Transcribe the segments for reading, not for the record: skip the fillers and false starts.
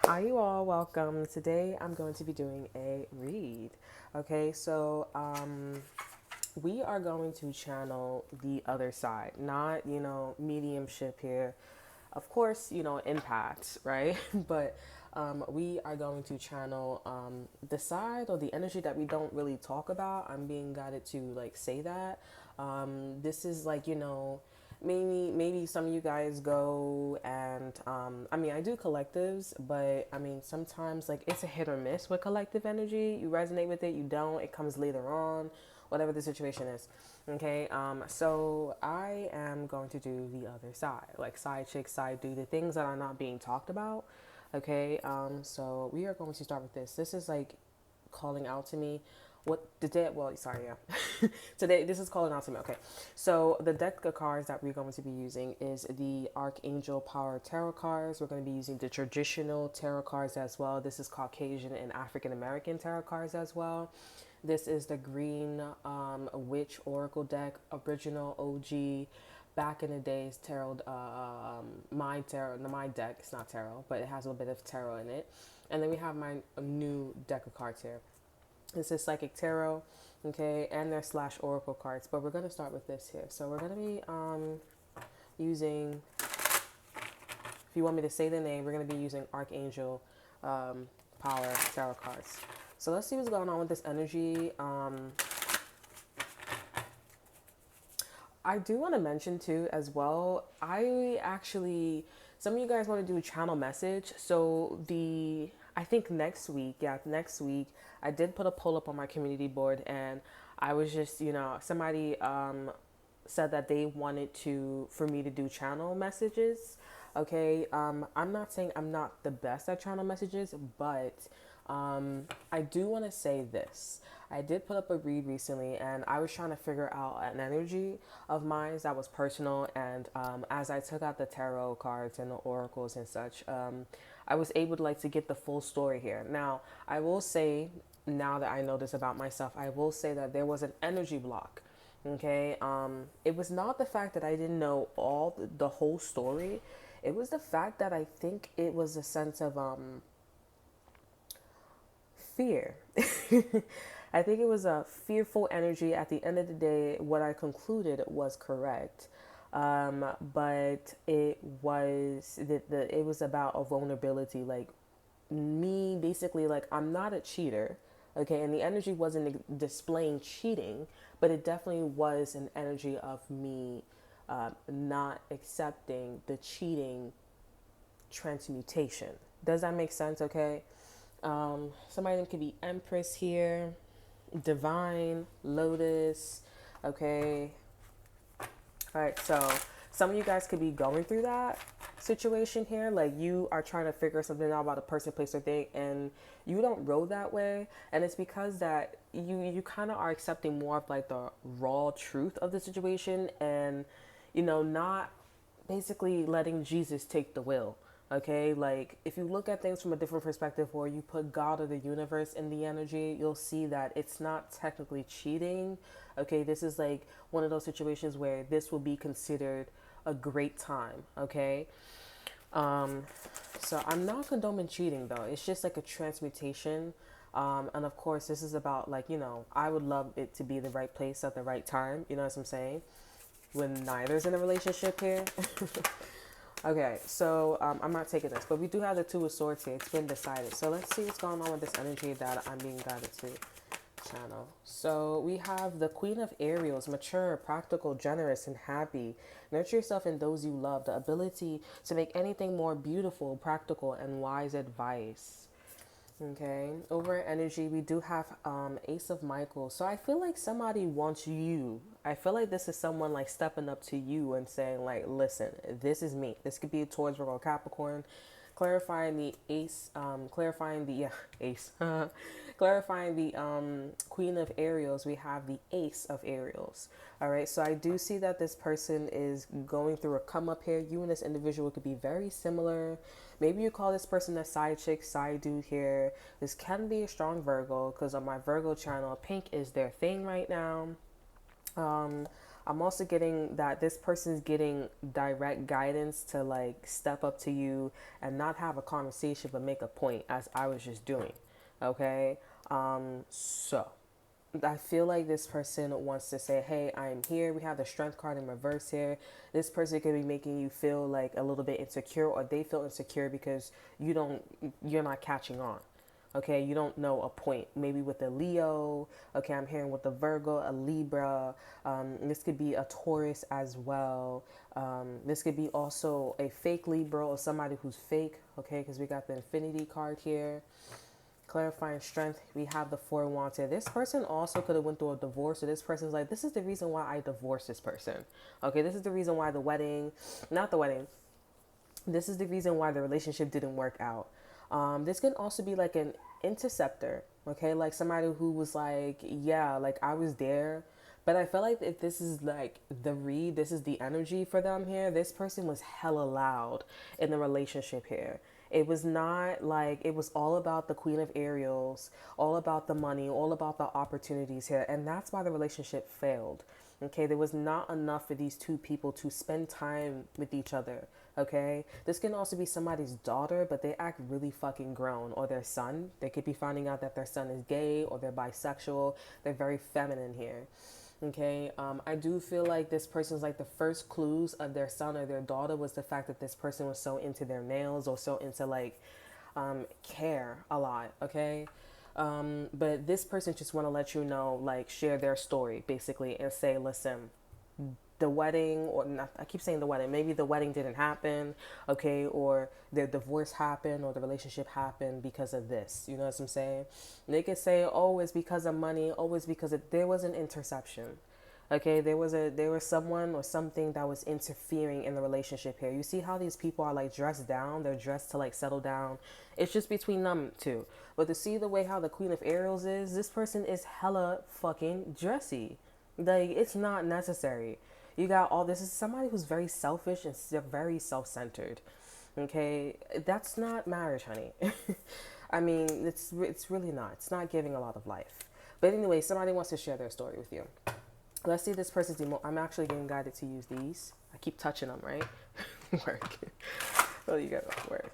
Hi, you all. Welcome. Today I'm going to be doing a read. Okay, so we are going to channel the other side, not, mediumship here. Of course, impact, right? But we are going to channel the side or the energy that we don't really talk about. I'm being guided to like say that. This is like, maybe some of you guys go and I mean, I do collectives, but I mean sometimes like it's a hit or miss with collective energy. You resonate with it, you don't, it comes later on, whatever the situation is. Okay, so I am going to do the other side, like side chick, side dude, the things that are not being talked about. Okay, so we are going to start with this. This is like calling out to me. What the day? Well, sorry, yeah. Today, this is calling out to me. Okay, so the deck of cards that we're going to be using is the Archangel Power Tarot cards. We're going to be using the traditional tarot cards as well. This is Caucasian and African American tarot cards as well. This is the Green Witch Oracle deck, original OG, back in the days tarot. My tarot, no, my deck. It's not tarot, but it has a little bit of tarot in it. And then we have my new deck of cards here. This is Psychic Tarot, okay, and their slash Oracle cards. But we're gonna start with this here. So we're gonna be using. If you want me to say the name, we're gonna be using Archangel Power Tarot cards. So let's see what's going on with this energy. I do want to mention too as well. I actually, some of you guys want to do a channel message. So I think next week, yeah, next week, I did put a poll up on my community board, and I was just, somebody said that they wanted for me to do channel messages. Okay, I'm not saying I'm not the best at channel messages, but I do want to say this. I did put up a read recently, and I was trying to figure out an energy of mine that was personal. And as I took out the tarot cards and the oracles and such, I was able to like to get the full story here. Now, I will say, now that I know this about myself, I will say that there was an energy block. Okay, it was not the fact that I didn't know the whole story. It was the fact that I think it was a sense of fear. I think it was a fearful energy. At the end of the day, what I concluded was correct. But it was about a vulnerability, like me basically, like I'm not a cheater, okay, and the energy wasn't displaying cheating, but it definitely was an energy of me not accepting the cheating transmutation. Does that make sense? Okay. Somebody that could be Empress here, Divine, Lotus. Okay. All right. So some of you guys could be going through that situation here. Like you are trying to figure something out about a person, place, or thing, and you don't roll that way. And it's because that you kind of are accepting more of like the raw truth of the situation, and not basically letting Jesus take the wheel. Okay, like if you look at things from a different perspective, or you put God or the universe in the energy, you'll see that it's not technically cheating. Okay, this is like one of those situations where this will be considered a great time. Okay, um, so I'm not condoning cheating though. It's just like a transmutation. And of course, this is about like, I would love it to be the right place at the right time. You know what I'm saying? When neither's in a relationship here. Okay, so I'm not taking this, but we do have the Two of Swords here. It's been decided. So let's see what's going on with this energy that I'm being guided to channel. So we have the Queen of Ariels, mature, practical, generous, and happy. Nurture yourself and those you love. The ability to make anything more beautiful, practical, and wise advice. Okay, over energy, we do have Ace of Michael. So I feel like somebody wants you. I feel like this is someone like stepping up to you and saying like, listen, this is me. This could be towards Virgo Capricorn. Clarifying the ace, clarifying the, yeah, ace, clarifying the Queen of Ariels, we have the Ace of Ariels. All right, so I do see that this person is going through a come up here. You and this individual could be very similar. Maybe you call this person a side chick, side dude here. This can be a strong Virgo because on my Virgo channel, pink is their thing right now. Um, I'm also getting that this person's getting direct guidance to like step up to you and not have a conversation but make a point, as I was just doing. Okay? So I feel like this person wants to say, hey, I'm here. We have the strength card in reverse here. This person could be making you feel like a little bit insecure, or they feel insecure because you're not catching on. Okay, you don't know a point. Maybe with a Leo. Okay, I'm hearing with a Virgo, a Libra. This could be a Taurus as well. This could be also a fake Libra or somebody who's fake. Okay, because we got the Infinity card here. Clarifying strength, we have the Four of Wands here. This person also could have went through a divorce, so this person's like, this is the reason why I divorced this person. Okay, this is the reason why not the wedding, this is the reason why the relationship didn't work out. This can also be like an interceptor, okay, like somebody who was like, yeah, like I was there, but I feel like if this is like the read, this is the energy for them here. This person was hella loud in the relationship here. It was not like, it was all about the Queen of Ariels, all about the money, all about the opportunities here. And that's why the relationship failed. Okay, there was not enough for these two people to spend time with each other. Okay, this can also be somebody's daughter, but they act really fucking grown, or their son. They could be finding out that their son is gay or they're bisexual. They're very feminine here. Okay, I do feel like this person's like the first clues of their son or their daughter was the fact that this person was so into their nails or so into like care a lot. Okay, but this person just want to let you know, like, share their story basically and say, listen, the wedding, or not, I keep saying the wedding, maybe the wedding didn't happen, okay, or their divorce happened or the relationship happened because of this, you know what I'm saying? And they could say, oh, it's because of money, oh, it's because there was an interception. Okay, there was someone or something that was interfering in the relationship here. You see how these people are like dressed down? They're dressed to like settle down. It's just between them two. But to see the way how the Queen of Ariels is, this person is hella fucking dressy. Like, it's not necessary. You got all this is somebody who's very selfish and very self-centered. Okay, that's not marriage, honey. I mean, it's really not. It's not giving a lot of life. But anyway, somebody wants to share their story with you. Let's see this person's I'm actually getting guided to use these. I keep touching them, right? Work. Oh, you got to work.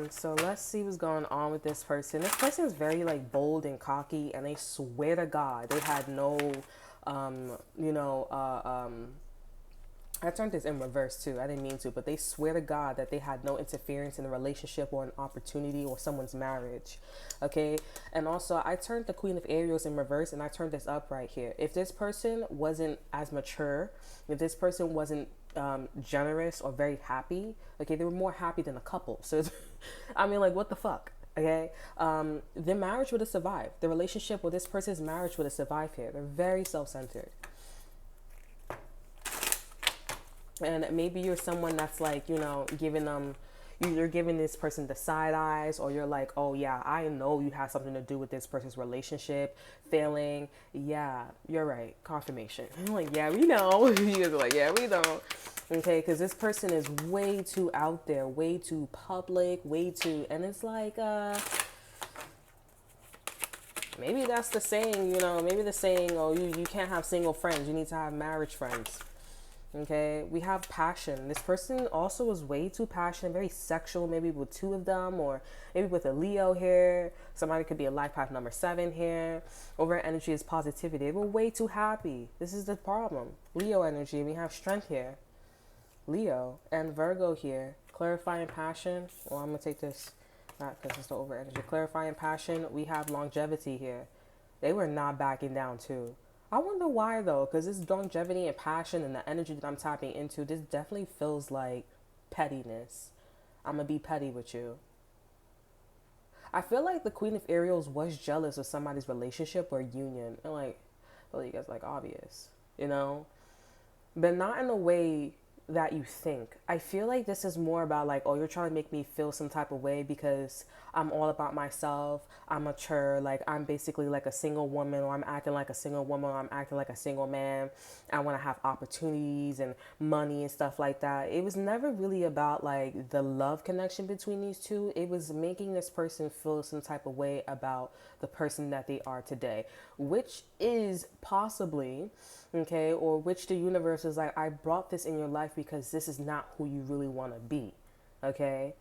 So let's see what's going on with this person. This person is very like bold and cocky, and they swear to God they had no, you know, I turned this in reverse too. I didn't mean to, but they swear to God that they had no interference in a relationship or an opportunity or someone's marriage. Okay. And also I turned the Queen of Ariels in reverse, and I turned this up right here. If this person wasn't as mature, if this person wasn't generous or very happy, okay, they were more happy than a couple. So I mean, like, what the fuck? Okay, their marriage would have survived. The relationship with this person's marriage would have survived here. They're very self-centered. And maybe you're someone that's like, you know, giving them, you're giving this person the side eyes, or you're like, oh yeah, I know you have something to do with this person's relationship failing. Yeah, you're right. Confirmation. I'm like, yeah, we know. You guys are like, yeah, we know. Okay, because this person is way too out there, way too public, way too, and it's like, maybe that's the saying, you know, maybe the saying, oh, you can't have single friends, you need to have marriage friends. Okay, we have passion. This person also was way too passionate, very sexual, maybe with two of them, or maybe with a Leo here. Somebody could be a life path number 7 here. Over energy is positivity. They were way too happy. This is the problem. Leo energy, we have strength here. Leo and Virgo here. Clarifying passion. Well, I'm going to take this, not because it's the over energy. Clarifying passion, we have longevity here. They were not backing down too. I wonder why though, because this longevity and passion and the energy that I'm tapping into, this definitely feels like pettiness. I'm going to be petty with you. I feel like the Queen of Ariels was jealous of somebody's relationship or union. And like, well, you guys like obvious, you know? But not in a way that you think. I feel like this is more about like, oh, you're trying to make me feel some type of way because I'm all about myself. I'm mature. Like, I'm basically like a single woman, or I'm acting like a single woman, or I'm acting like a single man. I want to have opportunities and money and stuff like that. It was never really about like the love connection between these two. It was making this person feel some type of way about the person that they are today, which is possibly Okay, or which the universe is like, I brought this in your life because this is not who you really want to be. Okay,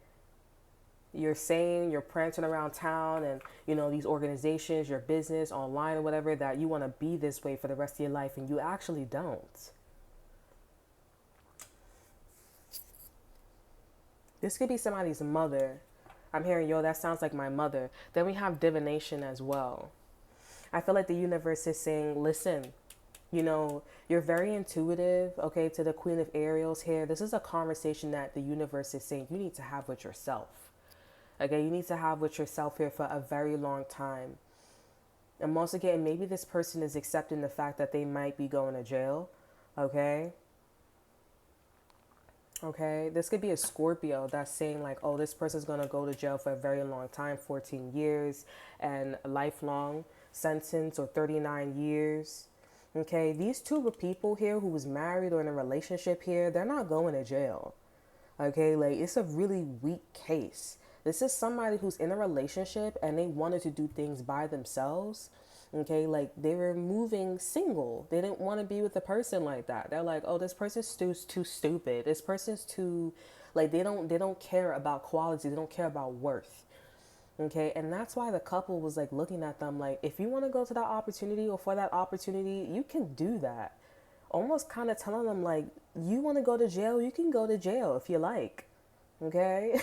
you're saying you're prancing around town and these organizations, your business, online or whatever, that you want to be this way for the rest of your life, and you actually don't. This could be somebody's mother. I'm hearing, yo, that sounds like my mother. Then we have divination as well. I feel like the universe is saying, listen, you're very intuitive, okay, to the Queen of Ariels here. This is a conversation that the universe is saying you need to have with yourself. Okay, you need to have with yourself here for a very long time. And once again, maybe this person is accepting the fact that they might be going to jail. Okay. Okay, this could be a Scorpio that's saying like, oh, this person's going to go to jail for a very long time, 14 years, and a lifelong sentence, or 39 years. Okay, these two people here who was married or in a relationship here, they're not going to jail. Okay, like, it's a really weak case. This is somebody who's in a relationship and they wanted to do things by themselves. Okay, like, they were moving single. They didn't want to be with a person like that. They're like, oh, this person's too stupid. This person's too, like, they don't care about quality. They don't care about worth. Okay, and that's why the couple was like looking at them like, if you want to go to that opportunity or for that opportunity, you can do that. Almost kind of telling them like, you want to go to jail, you can go to jail if you like. Okay.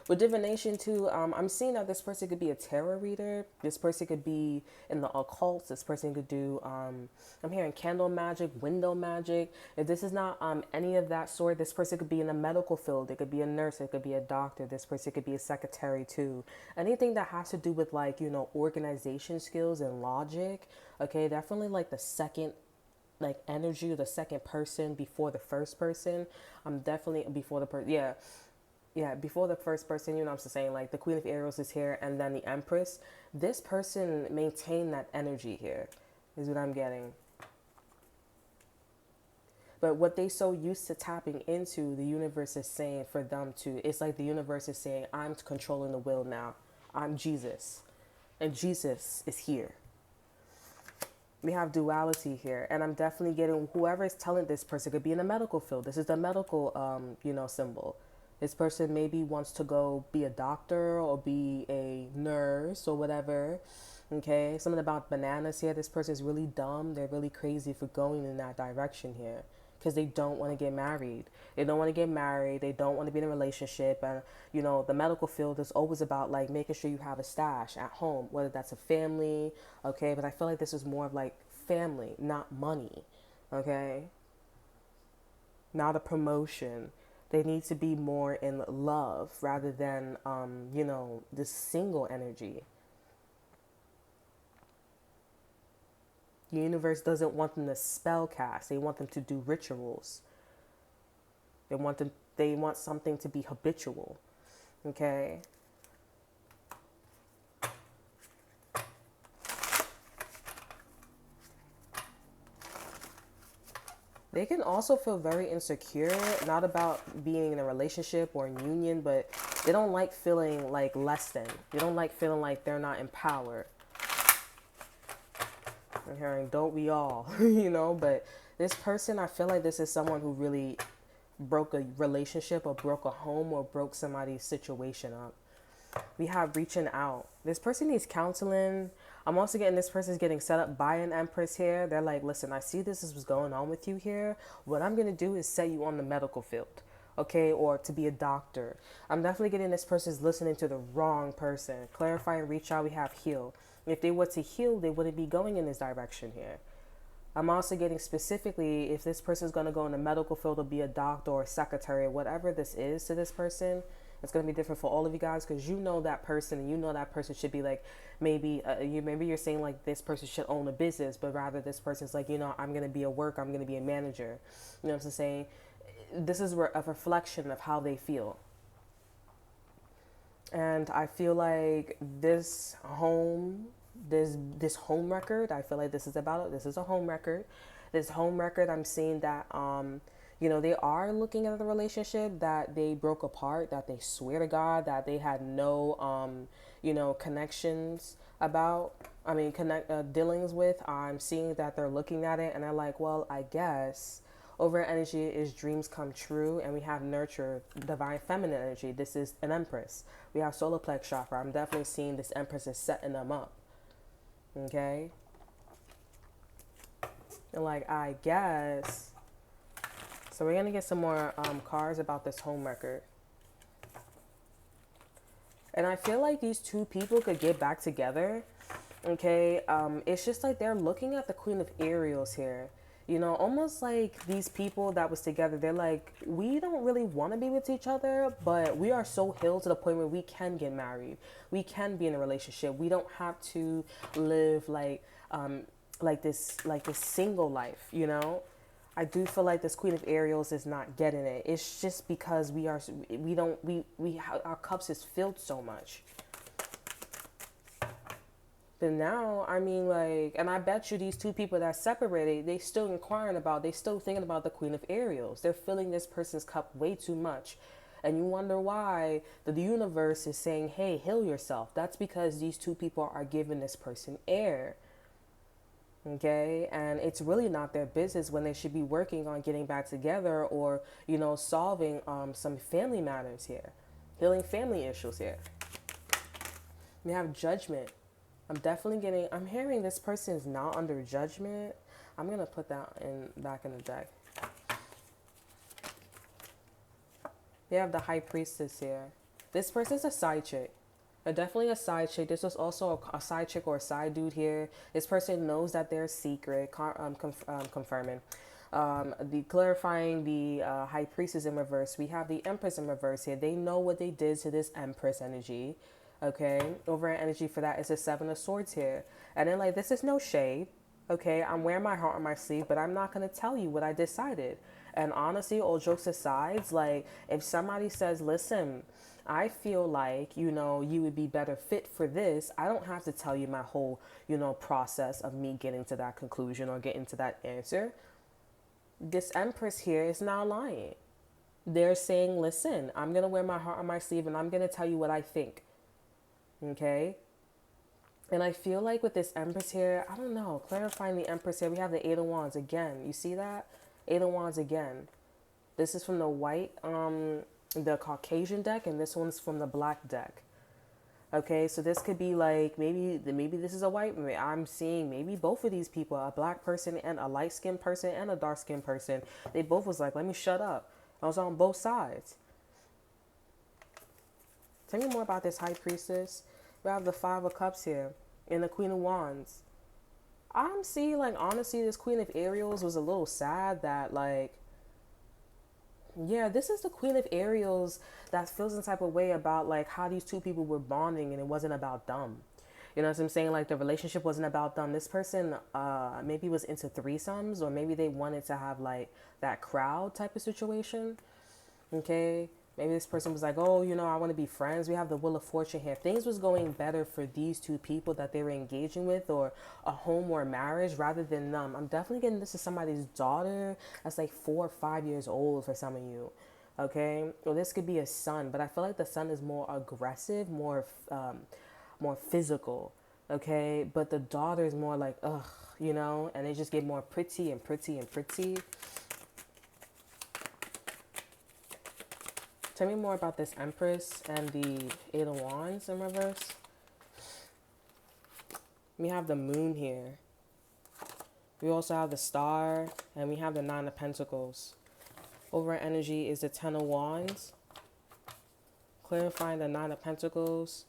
With divination too, I'm seeing that this person could be a tarot reader. This person could be in the occult. This person could do, I'm hearing candle magic, window magic. If this is not any of that sort, this person could be in the medical field. It could be a nurse. It could be a doctor. This person could be a secretary too. Anything that has to do with like, organization skills and logic. Okay, definitely like the second like energy, the second person before the first person. I'm definitely before the person. Yeah, before the first person, I'm just saying, like, the Queen of Ariels is here and then the Empress. This person maintained that energy here, is what I'm getting. But what they so used to tapping into, the universe is saying for them to, it's like the universe is saying, I'm controlling the will now. I'm Jesus. And Jesus is here. We have duality here, and I'm definitely getting whoever is telling this person could be in the medical field. This is the medical, symbol. This person maybe wants to go be a doctor or be a nurse or whatever. Okay, something about bananas here. This person is really dumb. They're really crazy for going in that direction here because they don't want to get married. They don't want to get married. They don't want to be in a relationship. And, the medical field is always about like making sure you have a stash at home, whether that's a family. Okay, but I feel like this is more of like family, not money. Okay, not a promotion. They need to be more in love rather than, this single energy. The universe doesn't want them to spell cast. They want them to do rituals. They want something to be habitual. Okay? They can also feel very insecure, not about being in a relationship or in union, but they don't like feeling like less than. They don't like feeling like they're not empowered. I'm hearing, don't we all, but this person, I feel like this is someone who really broke a relationship or broke a home or broke somebody's situation up. We have reaching out. This person needs counseling. I'm also getting this person's getting set up by an Empress here. They're like, listen, I see this is what's going on with you here. What I'm going to do is set you on the medical field, okay, or to be a doctor. I'm definitely getting this person's listening to the wrong person. Clarify and reach out. We have heal. If they were to heal, they wouldn't be going in this direction here. I'm also getting specifically if this person is going to go in the medical field or be a doctor or a secretary, whatever this is to this person, it's going to be different for all of you guys because that person and that person should be like maybe you're saying like this person should own a business, but rather this person's like, I'm going to be a worker, I'm going to be a manager. You know what I'm saying? This is a reflection of how they feel. And I feel like this home record, I feel like this is a home record. This home record, I'm seeing that, they are looking at the relationship that they broke apart, that they swear to God that they had no, connections about. dealings with, I'm seeing that they're looking at it and they're like, well, I guess over energy is dreams come true, and we have nurture, divine feminine energy. This is an empress. We have solar plex chakra. I'm definitely seeing this empress is setting them up. Okay? And like, I guess. So we're going to get some more cards about this homewrecker. And I feel like these two people could get back together. Okay, it's just like they're looking at the Queen of Ariels here. You know, almost like these people that was together, they're like, we don't really want to be with each other, but we are so healed to the point where we can get married. We can be in a relationship. We don't have to live like this single life, you know? I do feel like this Queen of Ariels is not getting it. It's just because our cups is filled so much. But now, I mean, like, and I bet you these two people that separated, they still they still thinking about the Queen of Ariels. They're filling this person's cup way too much. And you wonder why the universe is saying, hey, heal yourself. That's because these two people are giving this person air. Okay, and it's really not their business when they should be working on getting back together, or, you know, solving some family matters here, healing family issues here. We have judgment. I'm hearing this person is not under judgment. I'm going to put that back in the deck. We have the High Priestess here. This person's a side chick. Definitely a side chick. This was also a side chick or a side dude here. This person knows that they're secret, confirming. Clarifying the High Priestess in reverse. We have the Empress in reverse here. They know what they did to this Empress energy. Okay, overall energy for that is a Seven of Swords here. And then, like, this is no shade. Okay, I'm wearing my heart on my sleeve, but I'm not going to tell you what I decided. And honestly, all jokes aside, like, if somebody says, listen, I feel like, you know, you would be better fit for this, I don't have to tell you my whole, you know, process of me getting to that conclusion or getting to that answer. This Empress here is not lying. They're saying, listen, I'm going to wear my heart on my sleeve and I'm going to tell you what I think. Okay, and I feel like with this Empress here, I don't know, clarifying the Empress here, we have the Eight of Wands again. You see that? Eight of Wands again. This is from the white, the Caucasian deck, and this one's from the black deck. Okay, so this could be like, maybe this is a white, I'm seeing maybe both of these people, a black person and a light-skinned person and a dark-skinned person. They both was like, let me shut up. I was on both sides. Tell me more about this High Priestess. We have the Five of Cups here and the Queen of Wands. I'm seeing, like, honestly, this Queen of Ariels was a little sad that, like, yeah, this is the Queen of Ariels that feels some type of way about, like, how these two people were bonding and it wasn't about them. You know what I'm saying? Like, the relationship wasn't about them. This person maybe was into threesomes, or maybe they wanted to have, like, that crowd type of situation. Okay? Maybe this person was like, oh, you know, I want to be friends. We have the Wheel of Fortune here. Things was going better for these two people that they were engaging with, or a home or a marriage, rather than them. I'm definitely getting this is somebody's daughter that's like 4 or 5 years old for some of you. Okay? Or this could be a son, but I feel like the son is more aggressive, more physical. Okay? But the daughter is more like, ugh, you know, and they just get more pretty and pretty and pretty. Tell me more about this Empress and the Eight of Wands in reverse. We have the Moon here. We also have the Star, and we have the Nine of Pentacles. Over energy is the Ten of Wands. Clarifying the Nine of Pentacles.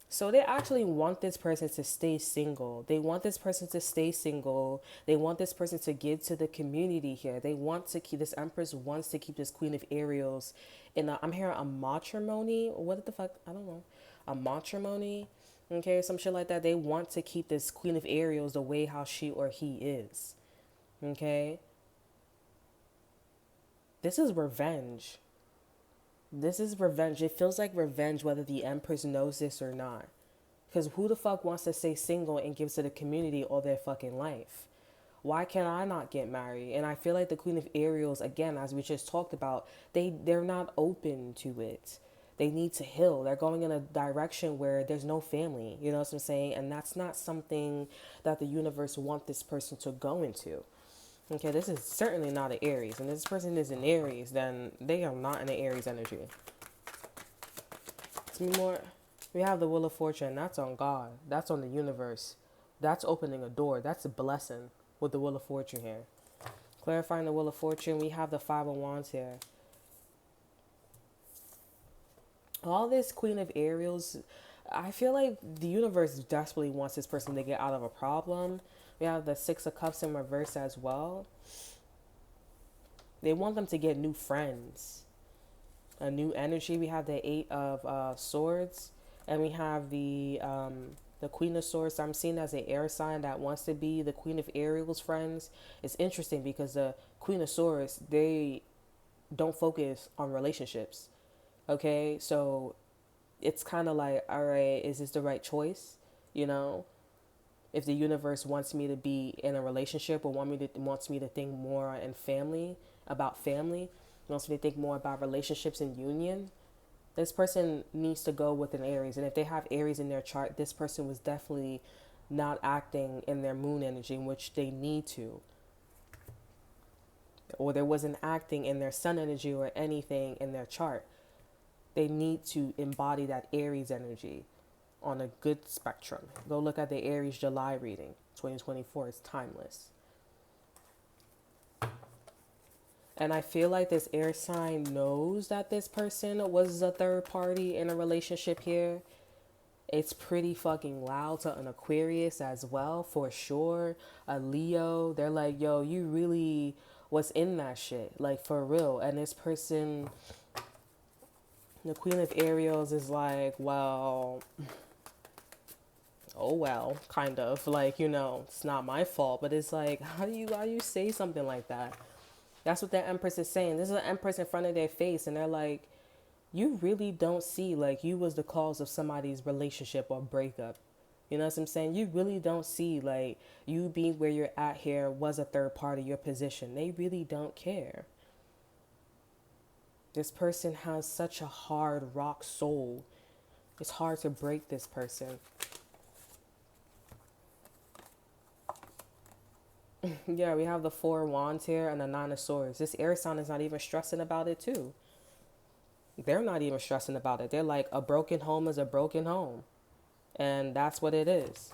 So they actually want this person to stay single. They want this person to stay single. They want this person to give to the community here. They want to keep, this Empress wants to keep this Queen of Ariels in I'm hearing a matrimony. What the fuck? I don't know. A matrimony. Okay, some shit like that. They want to keep this Queen of Ariels the way how she or he is. Okay. This is revenge. This is revenge. It feels like revenge whether the Empress knows this or not. Because who the fuck wants to stay single and gives to the community all their fucking life? Why can't I not get married? And I feel like the Queen of Ariels, again, as we just talked about, they're not open to it. They need to heal. They're going in a direction where there's no family. You know what I'm saying? And that's not something that the universe wants this person to go into. Okay, this is certainly not an Aries. And this person is an Aries, then they are not in an Aries energy. It's more, we have the Wheel of Fortune. That's on God. That's on the universe. That's opening a door. That's a blessing with the Wheel of Fortune here. Clarifying the Wheel of Fortune, we have the Five of Wands here. All this Queen of Ariels, I feel like the universe desperately wants this person to get out of a problem. We have the Six of Cups in reverse as well. They want them to get new friends, a new energy. We have the Eight of Swords, and we have the Queen of Swords. I'm seeing as an air sign that wants to be the Queen of Ariel's friends. It's interesting because the Queen of Swords, they don't focus on relationships. Okay, so it's kind of like, all right, is this the right choice? You know, if the universe wants me to be in a relationship or wants me to think more in family, about family, wants me to think more about relationships and union, this person needs to go with an Aries. And if they have Aries in their chart, this person was definitely not acting in their moon energy, in which they need to. Or there wasn't acting in their sun energy or anything in their chart. They need to embody that Aries energy on a good spectrum. Go look at the Aries July reading, 2024. It's timeless. And I feel like this air sign knows that this person was a third party in a relationship here. It's pretty fucking loud to an Aquarius as well, for sure. A Leo, they're like, yo, you really was in that shit, like for real. And this person, the Queen of Ariels, is like, well, oh well, kind of like, you know, it's not my fault, but it's like, how do you say something like that? That's what that Empress is saying. This is an Empress in front of their face, and they're like, you really don't see like you was the cause of somebody's relationship or breakup. You know what I'm saying? You really don't see like you being where you're at here was a third party, your position. They really don't care. This person has such a hard rock soul. It's hard to break this person. Yeah, we have the Four of Wands here and the Nine of Swords. This air sign is not even stressing about it too. They're not even stressing about it. They're like, a broken home is a broken home. And that's what it is.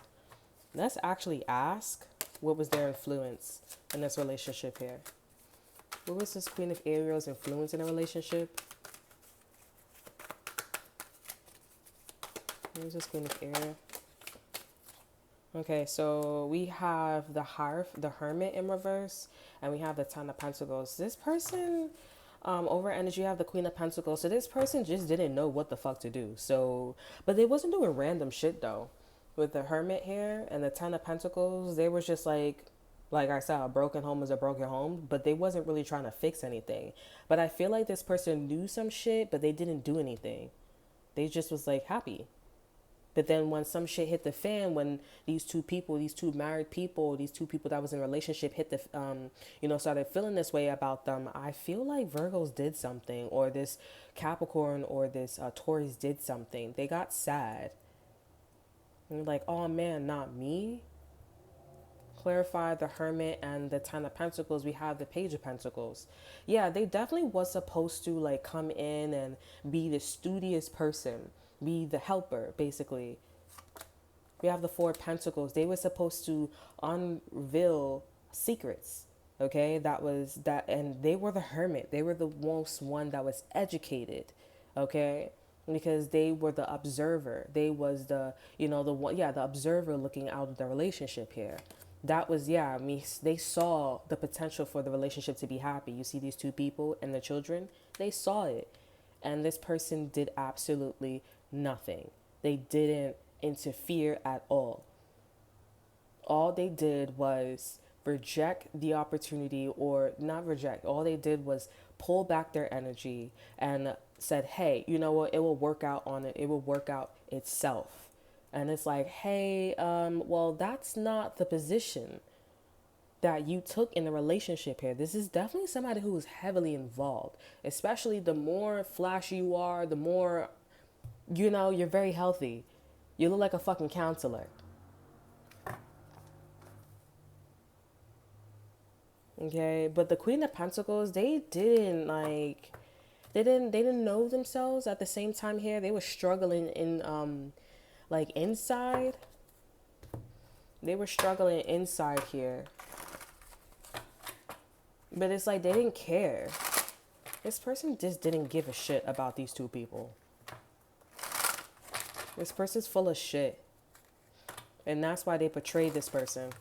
Let's actually ask what was their influence in this relationship here. What was this Queen of Ariel's influence in a relationship? What was this Queen of Ariel? Okay, so we have the Hermit in reverse, and we have the Ten of Pentacles. This person, over energy, you have the Queen of Pentacles. So this person just didn't know what the fuck to do. So, but they wasn't doing random shit though. With the Hermit here and the Ten of Pentacles, they was just like I said, a broken home is a broken home, but they wasn't really trying to fix anything. But I feel like this person knew some shit, but they didn't do anything. They just was like happy. But then when some shit hit the fan, when these two married people, these two people that was in a relationship hit the, started feeling this way about them, I feel like Virgos did something, or this Capricorn or this Taurus did something. They got sad. And they're like, oh man, not me. Clarify the Hermit and the Ten of Pentacles. We have the Page of Pentacles. Yeah, they definitely was supposed to like come in and be the studious person, be the helper, basically. We have the Four of Pentacles. They were supposed to unveil secrets. Okay, that was that, and they were the Hermit. They were the most one that was educated. Okay, because they were the observer. They was the, the observer looking out of the relationship here. That was, they saw the potential for the relationship to be happy. You see these two people and the children, they saw it. And this person did absolutely nothing. They didn't interfere at all. All they did was reject the opportunity, or not reject. All they did was pull back their energy and said, hey, you know what? It will work out on it. It will work out itself. And it's like, hey, well, that's not the position. that you took in the relationship here. This is definitely somebody who is heavily involved, especially the more flashy you are, the more, you're very healthy. You look like a fucking counselor. Okay, but the Queen of Pentacles, they didn't know themselves at the same time here. They were struggling in like inside. They were struggling inside here. But it's like they didn't care. This person just didn't give a shit about these two people. This person's full of shit. And that's why they portrayed this person.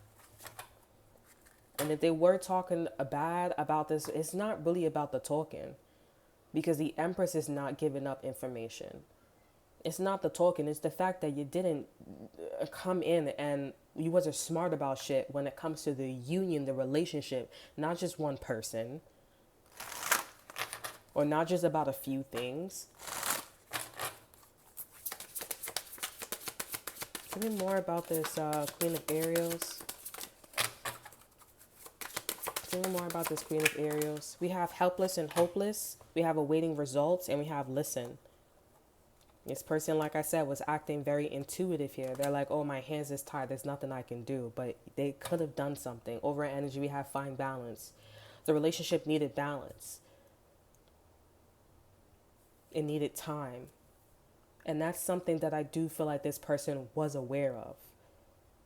And if they were talking bad about this, it's not really about the talking. Because the Empress is not giving up information. It's not the talking. It's the fact that you didn't come in and you wasn't smart about shit when it comes to the union, the relationship. Not just one person. Or not just about a few things. Tell me more about this Queen of Aerials. Tell me more about this Queen of Aerials. We have helpless and hopeless. We have awaiting results. And we have listen. This person, like I said, was acting very intuitive here. They're like, oh, my hands is tied. There's nothing I can do. But they could have done something. Over energy, we have fine balance. The relationship needed balance. It needed time. And that's something that I do feel like this person was aware of.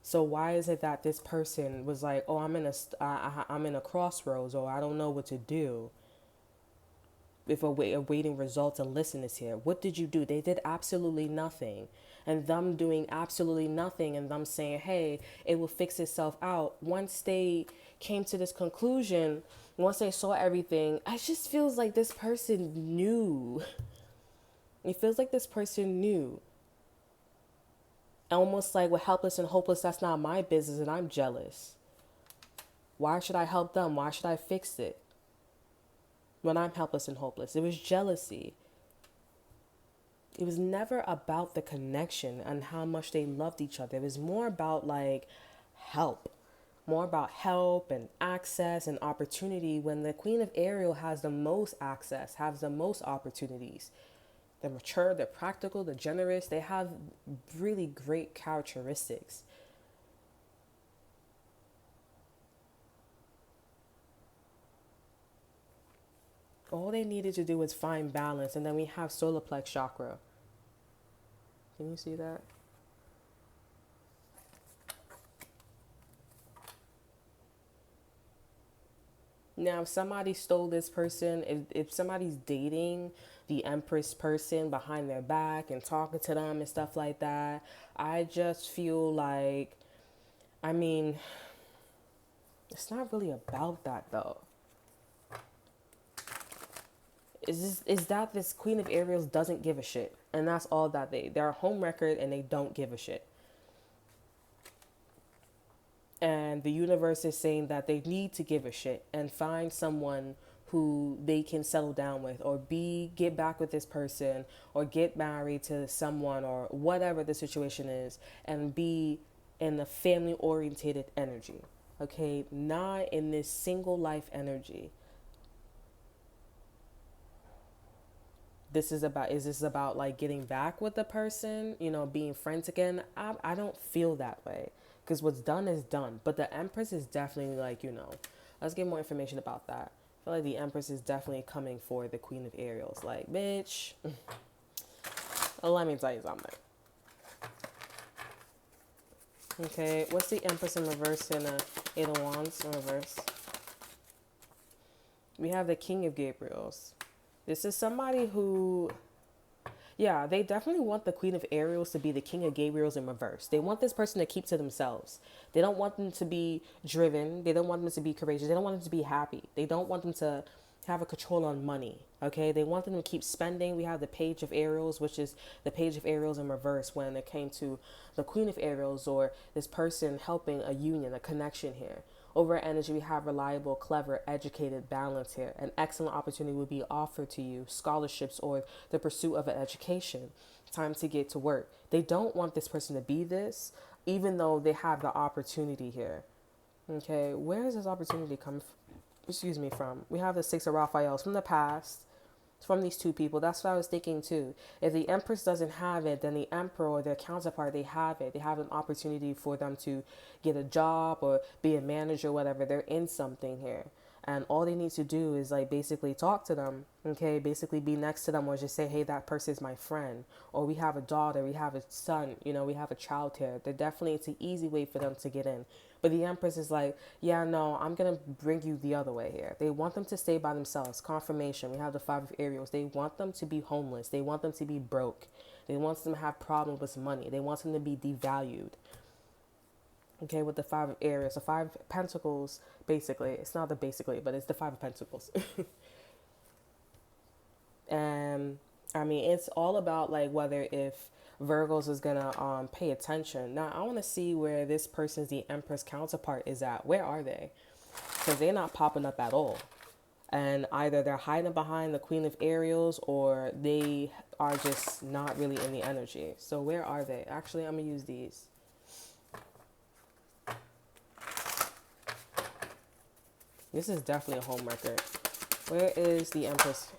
So why is it that this person was like, oh, I'm in a crossroads, or I don't know what to do if awaiting results and listen is here? What did you do? They did absolutely nothing. And them doing absolutely nothing and them saying, hey, it will fix itself out. Once they came to this conclusion, once they saw everything, it just feels like this person knew. It feels like this person knew. Almost like with helpless and hopeless, that's not my business and I'm jealous. Why should I help them? Why should I fix it when I'm helpless and hopeless? It was jealousy. It was never about the connection and how much they loved each other. It was more about like help. More about help and access and opportunity, when the Queen of Ariel has the most access, has the most opportunities. They're mature, they're practical, they're generous. They have really great characteristics. All they needed to do was find balance. And then we have solar plex chakra. Can you see that? Now, if somebody stole this person, if somebody's dating the Empress person behind their back and talking to them and stuff like that, I just feel like, I mean, it's not really about that though. Is that this Queen of Aerials doesn't give a shit. And that's all that they're a home record and they don't give a shit. And the universe is saying that they need to give a shit and find someone who they can settle down with, or get back with this person, or get married to someone, or whatever the situation is, and be in the family orientated energy. Okay, not in this single life energy. Is this about like getting back with the person, being friends again? I don't feel that way. Because what's done is done. But the Empress is definitely like, let's get more information about that. I feel like the Empress is definitely coming for the Queen of Aerials. Like, bitch, let me tell you something. Okay, what's the Empress in reverse and Eight of Wands in reverse? We have the King of Gabriels. This is somebody who... Yeah, they definitely want the Queen of Aerials to be the King of Gabriels in reverse. They want this person to keep to themselves. They don't want them to be driven. They don't want them to be courageous. They don't want them to be happy. They don't want them to have a control on money. Okay, they want them to keep spending. We have the Page of Aerials, which is the Page of Aerials in reverse when it came to the Queen of Aerials, or this person helping a union, a connection here. Over energy, we have reliable, clever, educated, balance here. An excellent opportunity will be offered to you, scholarships or the pursuit of an education. Time to get to work. They don't want this person to be this, even though they have the opportunity here. Okay, where is this opportunity excuse me, from? We have the Six of Raphaels from the past, from these two people. That's what I was thinking too. If the Empress doesn't have it, then the Emperor or their counterpart, they have it. They have an opportunity for them to get a job or be a manager, whatever. They're in something here. And all they need to do is like basically talk to them, okay? Basically be next to them or just say, hey, that person is my friend. Or we have a daughter, we have a son, we have a child here. They're definitely, it's an easy way for them to get in. But the Empress is like, yeah, no, I'm going to bring you the other way here. They want them to stay by themselves. Confirmation. We have the Five of Ariels. They want them to be homeless. They want them to be broke. They want them to have problems with money. They want them to be devalued. Okay, with the Five of Ariels. The Five of Pentacles, basically. It's not the basically, but it's the Five of Pentacles. And, I mean, it's all about, like, whether if Virgos is gonna pay attention. Now I want to see where this person's the Empress counterpart is at. Where are they? Because they're not popping up at all. And either they're hiding behind the Queen of Ariels or they are just not really in the energy. So where are they? Actually, I'm gonna use these. This is definitely a homewrecker. Where is the Empress?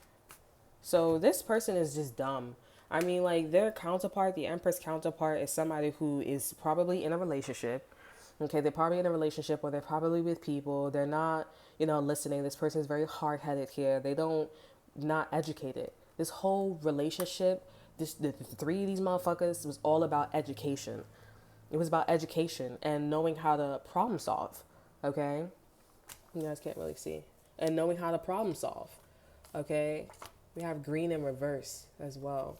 So this person is just dumb. I mean, like, their counterpart, the Empress counterpart, is somebody who is probably in a relationship. Okay, they're probably in a relationship or they're probably with people. They're not, listening. This person is very hard-headed here. They don't, not educated. This whole relationship, the three of these motherfuckers was all about education. It was about education and knowing how to problem solve. Okay? You guys can't really see. And knowing how to problem solve. Okay? We have green in reverse as well.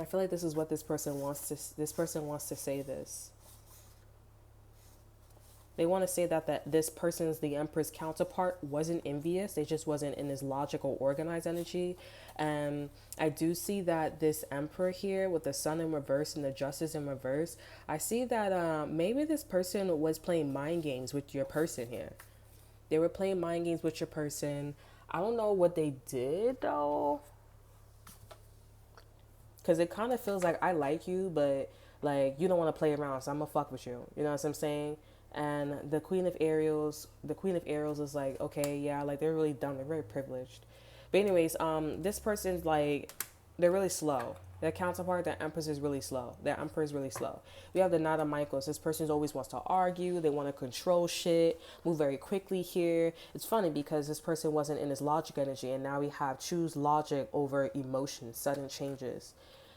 I feel like this is what this person wants to say this. They want to say that this person's the Empress counterpart wasn't envious. They just wasn't in this logical, organized energy. And I do see that this Emperor here with the Sun in reverse and the Justice in reverse, I see that maybe this person was playing mind games with your person here. They were playing mind games with your person. I don't know what they did though. Because it kind of feels like I like you, but like you don't want to play around, so I'm going to fuck with you. You know what I'm saying? And the Queen of Ariels is like, okay, yeah, like they're really dumb. They're very privileged. But anyways, this person's like, they're really slow. Their counterpart, their Empress is really slow. Their Emperor is really slow. We have the Knight of Michaels. This person always wants to argue. They want to control shit, move very quickly here. It's funny because this person wasn't in this logic energy, and now we have choose logic over emotion, sudden changes.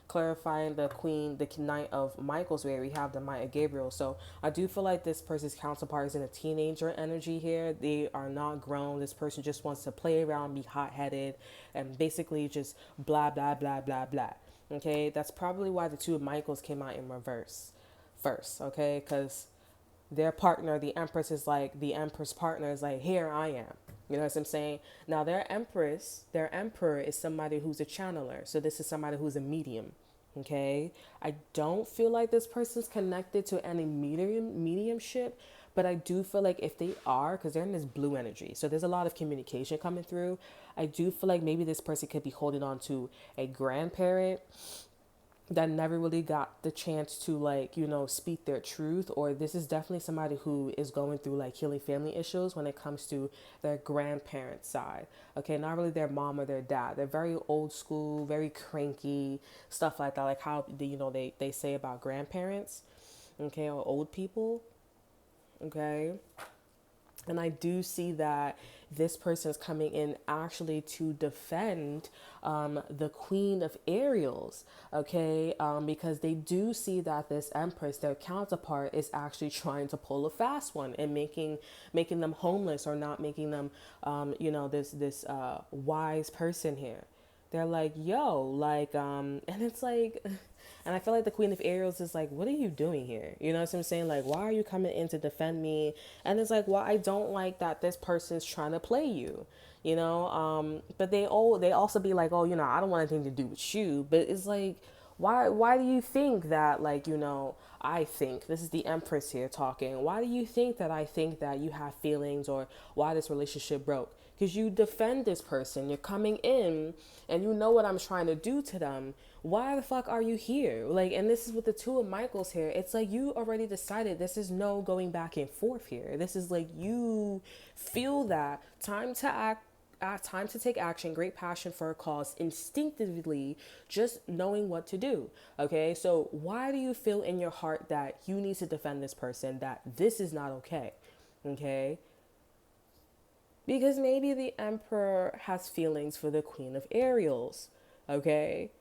Clarifying the Queen, the Knight of Michaels, where we have the Knight of Gabriel. So I do feel like this person's counterpart is in a teenager energy here. They are not grown. This person just wants to play around, be hot-headed, and basically just blah, blah, blah, blah, blah. Okay, that's probably why the two of Michaels came out in reverse first, okay? Because their partner, the Empress, is like, the Empress partner is like, here I am. You know what I'm saying? Now, their Emperor is somebody who's a channeler. So this is somebody who's a medium, okay? I don't feel like this person's connected to any mediumship, but I do feel like if they are, because they're in this blue energy, so there's a lot of communication coming through. I do feel like maybe this person could be holding on to a grandparent that never really got the chance to, like, speak their truth, or this is definitely somebody who is going through like healing family issues when it comes to their grandparent side. Okay, not really their mom or their dad. They're very old school, very cranky, stuff like that, like how they say about grandparents, okay, or old people. Okay, and I do see that this person is coming in actually to defend the Queen of Ariels, okay? Because they do see that this Empress, their counterpart, is actually trying to pull a fast one and making them homeless, or not making them, this wise person here. They're like, yo, like, and it's like, and I feel like the Queen of Ariels is like, what are you doing here? You know what I'm saying? Like, why are you coming in to defend me? And it's like, well, I don't like that this person's trying to play you, but they also be like, oh, I don't want anything to do with you. But it's like, why do you think that, like, I think, this is the Empress here talking. Why do you think that I think that you have feelings, or why this relationship broke? because you defend this person. You're coming in and you know what I'm trying to do to them. Why the fuck are you here? Like, and this is with the two of Michaels here. It's like you already decided this is no going back and forth here. This is like you feel that time to act, time to take action, great passion for a cause, instinctively just knowing what to do. Okay, so why do you feel in your heart that you need to defend this person, that this is not okay? Okay, because maybe the emperor has feelings for the queen of Ariels. Okay,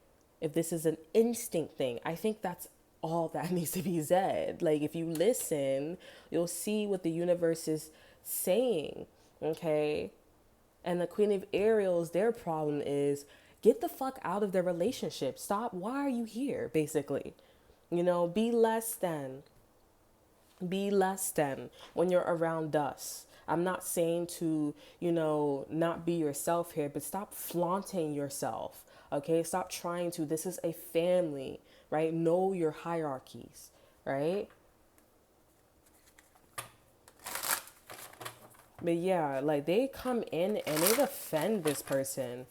if this is an instinct thing, I think that's all that needs to be said. Like, if you listen, you'll see what the universe is saying. Okay, and the queen of Ariels, their problem is get the fuck out of their relationship. Stop. Why are you here? Basically, be less than. Be less than when you're around us. I'm not saying to, not be yourself here, but stop flaunting yourself. Okay? Stop trying to. This is a family, right? Know your hierarchies, right? But yeah, like they come in and they defend this person.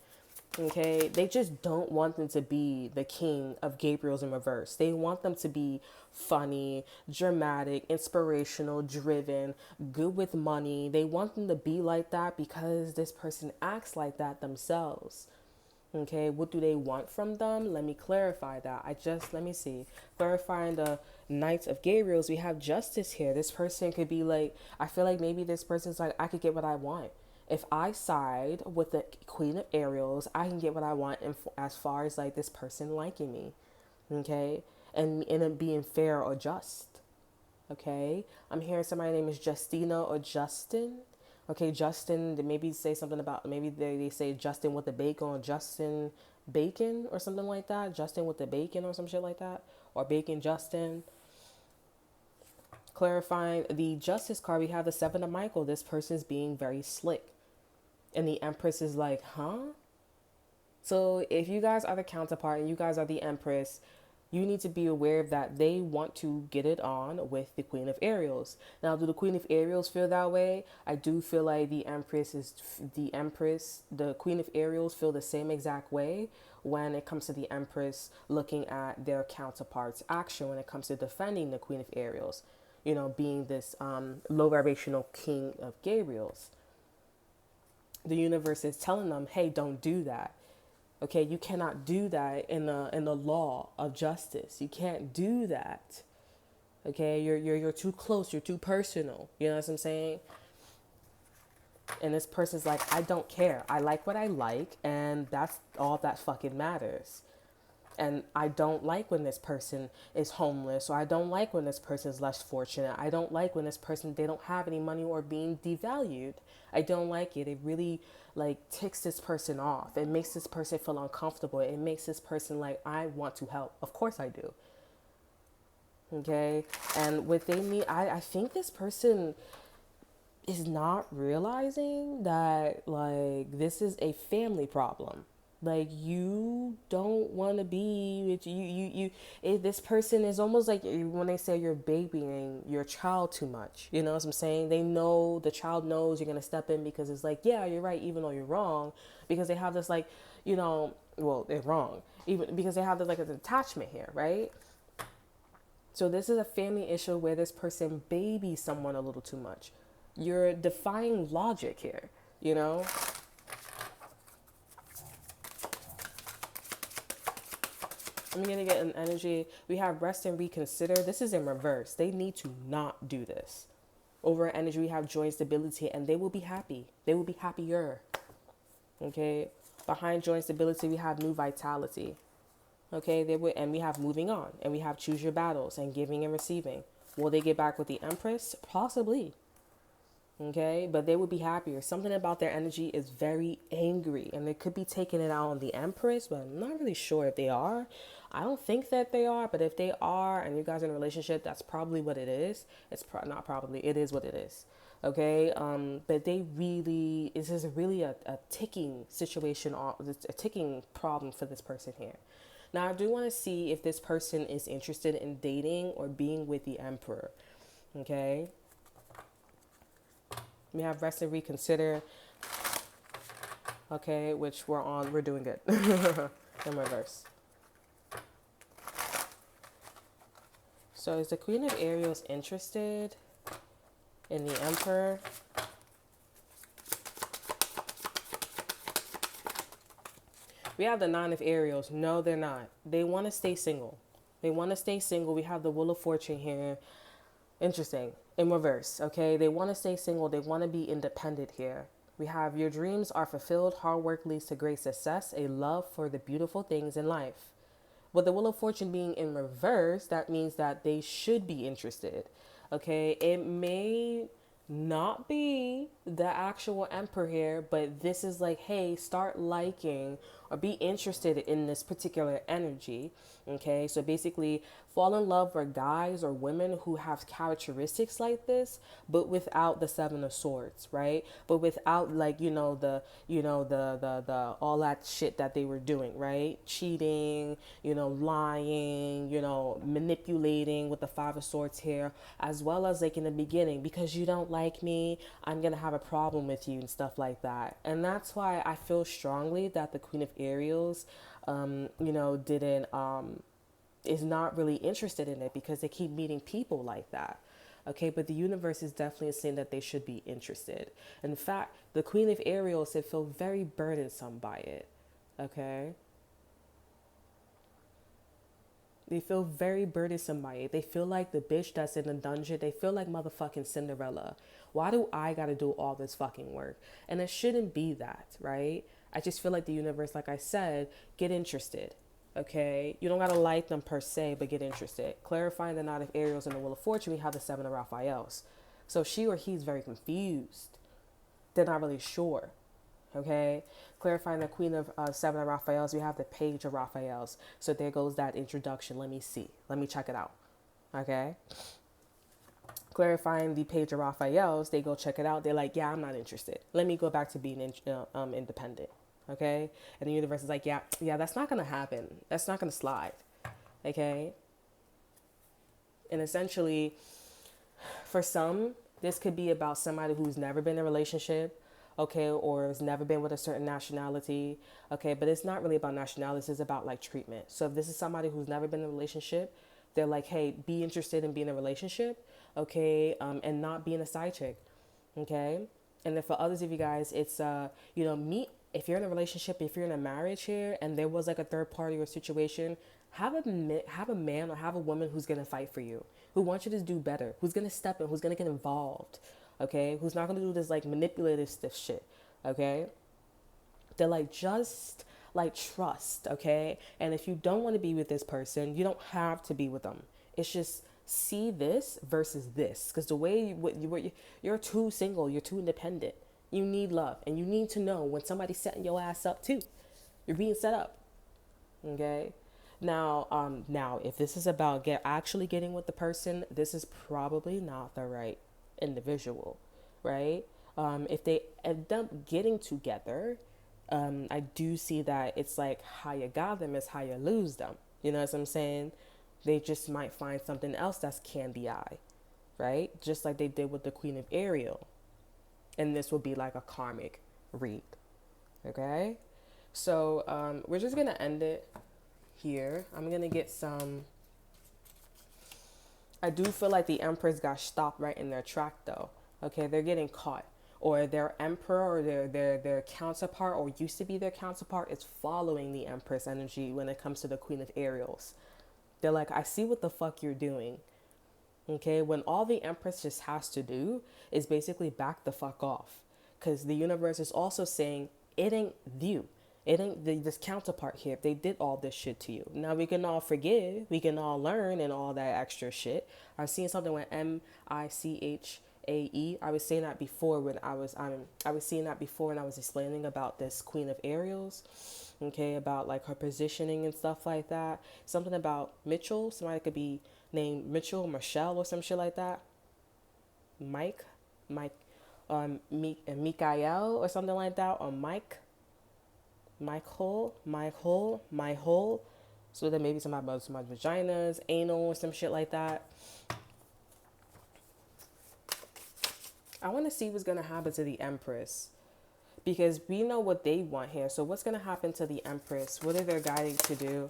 Okay, they just don't want them to be the king of Gabriel's in reverse. They want them to be funny, dramatic, inspirational, driven, good with money. They want them to be like that because this person acts like that themselves. Okay, what do they want from them? Let me clarify that. Let me see. Clarifying the Knights of Gabriels, we have justice here. This person could be like, I feel like maybe this person's like, I could get what I want. If I side with the Queen of Ariels, I can get what I want as far as like this person liking me, okay? And it being fair or just, okay? I'm hearing somebody's name is Justina or Justin. Okay, Justin, they maybe say something about, maybe they say Justin with the bacon or Justin Bacon or something like that. Justin with the bacon or some shit like that. Or Bacon Justin. Clarifying the Justice card, we have the Seven of Michael. This person's being very slick. And the Empress is like, huh? So if you guys are the counterpart and you guys are the Empress, you need to be aware of that. They want to get it on with the Queen of Ariels. Now, do the Queen of Ariels feel that way? I do feel like the Queen of Ariels feel the same exact way when it comes to the Empress looking at their counterpart's action when it comes to defending the Queen of Ariels, being this low vibrational King of Gabriels. The universe is telling them, hey, don't do that. Okay, you cannot do that in the law of justice. You can't do that. Okay, you're too close. You're too personal. You know what I'm saying? And this person's like, I don't care. I like what I like, and that's all that fucking matters. And I don't like when this person is homeless, or I don't like when this person is less fortunate. I don't like when this person, they don't have any money or being devalued. I don't like it. It really ticks this person off. It makes this person feel uncomfortable. It makes this person like, I want to help. Of course I do. Okay. And within me, I think this person is not realizing that this is a family problem. Like, you don't want to be with this person is almost like when they say you're babying your child too much. You know what I'm saying? They know, the child knows you're going to step in because it's like, yeah, you're right, even though you're wrong. Because they have this well, they're wrong. Even because they have this an attachment here, right? So this is a family issue where this person babies someone a little too much. You're defying logic here, I'm going to get an energy. We have rest and reconsider. This is in reverse. They need to not do this. Over energy, we have joy and stability, and they will be happy. They will be happier. Okay. Behind joy and stability, we have new vitality. Okay. And we have moving on, and we have choose your battles and giving and receiving. Will they get back with the Empress? Possibly. Okay, but they would be happier. Something about their energy is very angry, and they could be taking it out on the Empress, but I'm not really sure if they are. I don't think that they are, but if they are and you guys are in a relationship, that's probably what it is. It's not probably, it is what it is. Okay, but this is really a ticking situation, a ticking problem for this person here. Now, I do want to see if this person is interested in dating or being with the Emperor. Okay. We have rest and reconsider. Okay, which we're doing good in reverse. So is the Queen of Aerials interested in the Emperor? We have the Nine of Aerials. No, they're not. They want to stay single. They want to stay single. We have the Wheel of Fortune here. Interesting. In reverse, okay? They want to stay single. They want to be independent here. We have your dreams are fulfilled. Hard work leads to great success. A love for the beautiful things in life. With the Wheel of Fortune being in reverse, that means that they should be interested. Okay? It may not be the actual emperor here, but this is like, hey, start liking or be interested in this particular energy. Okay, so basically fall in love with guys or women who have characteristics like this, but without the Seven of Swords, right? But without, like, the all that shit that they were doing, right? Cheating, lying, manipulating with the Five of Swords here, as well as like in the beginning, because you don't like me, I'm gonna have a problem with you and stuff like that. And that's why I feel strongly that the Queen of Aerials didn't is not really interested in it, because they keep meeting people like that. Okay, but the universe is definitely saying that they should be interested. In fact, the Queen of Aerials they feel very burdensome by it. Okay, they feel very burdensome by it. They feel like the bitch that's in the dungeon. They feel like motherfucking Cinderella. Why do I gotta do all this fucking work? And it shouldn't be that, right? I just feel like the universe, like I said, get interested. Okay, you don't gotta like them per se, but get interested. Clarifying the Knight of Aerials and the Wheel of Fortune, we have the Seven of Raphaels. So she or he's very confused. They're not really sure. Okay, clarifying the Queen of Seven of Raphaels, we have the Page of Raphaels. So there goes that introduction. Let me see. Let me check it out. Okay, clarifying the Page of Raphaels, they go check it out. They're like, yeah, I'm not interested. Let me go back to being independent. Okay, and the universe is like, yeah, that's not gonna happen. That's not gonna slide. Okay, and essentially, for some, this could be about somebody who's never been in a relationship, okay, or has never been with a certain nationality, okay, but it's not really about nationality, it's about like treatment. So if this is somebody who's never been in a relationship, they're like, hey, be interested in being in a relationship, okay, and not being a side chick, okay? And then for others of you guys, it's, meet, if you're in a relationship, if you're in a marriage here, and there was like a third party or situation, have a man or have a woman who's gonna fight for you, who wants you to do better, who's gonna step in, who's gonna get involved, okay? Who's not gonna do this like manipulative stiff shit, okay? They're like, just like trust, okay? And if you don't want to be with this person, you don't have to be with them. It's just see this versus this, because the way you're too single, you're too independent. You need love, and you need to know when somebody's setting your ass up too. You're being set up, okay? Now, if this is about actually getting with the person, this is probably not the right individual, right? If they end up getting together, I do see that it's like how you got them is how you lose them. You know what I'm saying? They just might find something else that's candy eye, right? Just like they did with the Queen of Ariel. And this will be like a karmic read, okay? So we're just going to end it here. I'm going to get some. I do feel like the Empress got stopped right in their track though. Okay, they're getting caught. Or their emperor or their counterpart or used to be their counterpart is following the Empress energy when it comes to the Queen of Aerials. They're like, I see what the fuck you're doing. Okay, when all the Empress just has to do is basically back the fuck off. Because the universe is also saying, it ain't you. It ain't this counterpart here. They did all this shit to you. Now we can all forgive. We can all learn and all that extra shit. I've seen something with Michae. I was saying that before when I was seeing that before when I was explaining about this Queen of Aerials. Okay, about like her positioning and stuff like that. Something about Mitchell. Somebody could be named Mitchell, Michelle, or some shit like that. Mike, Mikael or something like that, or Michael. So then maybe somebody about some vaginas, anal, or some shit like that. I want to see what's gonna happen to the Empress, because we know what they want here. So what's going to happen to the Empress? What are they guiding to do?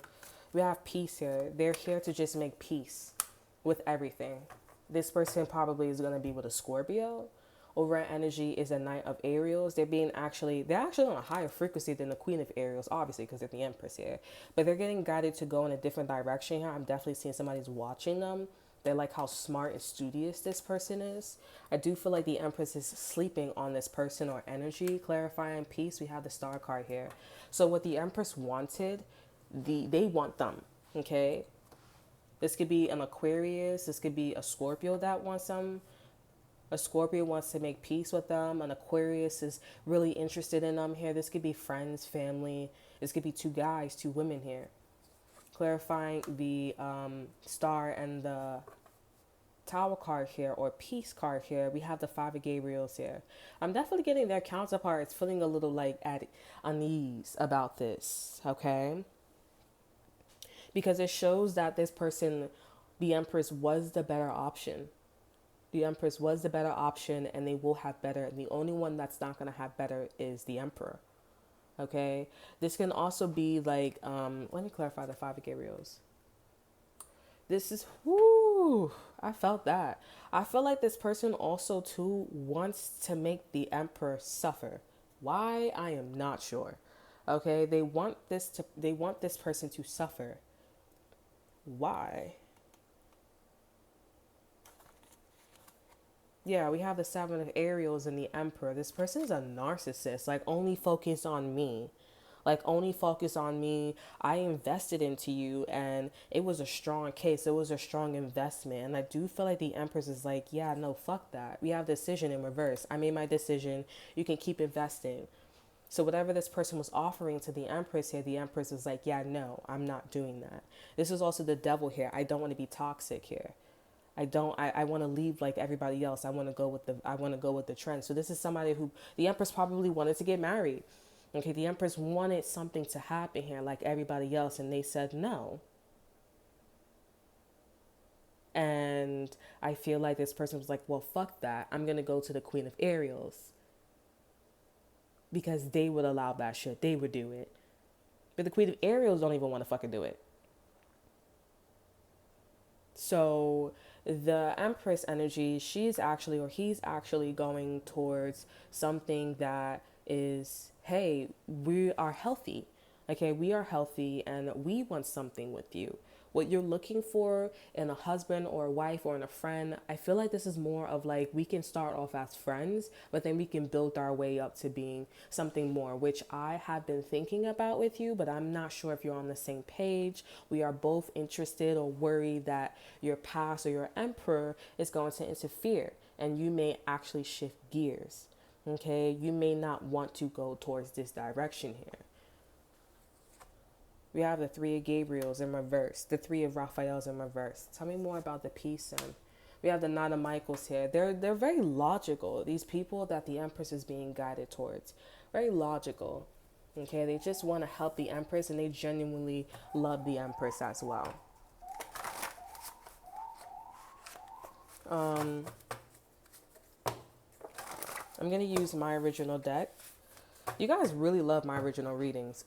We have peace here. They're here to just make peace with everything. This person probably is going to be with a Scorpio. Overall energy is a Knight of Aerials. They're actually on a higher frequency than the Queen of Aerials, obviously, because they're the Empress here. But they're getting guided to go in a different direction here. I'm definitely seeing somebody's watching them. They like how smart and studious this person is. I do feel like the Empress is sleeping on this person or energy. Clarifying peace, we have the Star card here. So what the Empress wanted, they want them, okay? This could be an Aquarius. This could be a Scorpio that wants them. A Scorpio wants to make peace with them. An Aquarius is really interested in them here. This could be friends, family. This could be two guys, two women here. Clarifying the Star and the Tower card here, or Peace card here. We have the Five of Gabriels here. I'm definitely getting their counterparts feeling a little like at unease about this, okay? Because it shows that this person, the Empress, was the better option. The Empress was the better option, and they will have better. The only one that's not going to have better is the Emperor. Okay? This can also be like, let me clarify the Five of Gabriels. This is, whoo, I felt that. I feel like this person also, too, wants to make the Emperor suffer. Why? I am not sure. Okay? They want this person to suffer. Why? Yeah, we have the Seven of Aerials and the Emperor. This person is a narcissist, like only focus on me. Like only focus on me. I invested into you and it was a strong case. It was a strong investment. And I do feel like the Empress is like, yeah, no, fuck that. We have decision in reverse. I made my decision. You can keep investing. So whatever this person was offering to the Empress here, the Empress is like, yeah, no, I'm not doing that. This is also the Devil here. I don't want to be toxic here. I want to leave like everybody else. I want to go with the trend. So this is somebody who the Empress probably wanted to get married. Okay, the Empress wanted something to happen here like everybody else, and they said no. And I feel like this person was like, well, fuck that. I'm going to go to the Queen of Aerials. Because they would allow that shit. They would do it. But the Queen of Aerials don't even want to fucking do it. So the Empress energy, he's actually going towards something that is, hey, we are healthy. Okay, we are healthy and we want something with you. What you're looking for in a husband or a wife or in a friend, I feel like this is more of like we can start off as friends, but then we can build our way up to being something more, which I have been thinking about with you, but I'm not sure if you're on the same page. We are both interested or worried that your past or your Emperor is going to interfere and you may actually shift gears. Okay, you may not want to go towards this direction here. We have the Three of Gabriels in reverse, the Three of Raphaels in reverse. Tell me more about the peace and we have the Nine of Michaels here. They're very logical. These people that the Empress is being guided towards, very logical. Okay, they just want to help the Empress and they genuinely love the Empress as well. I'm gonna use my original deck. You guys really love my original readings.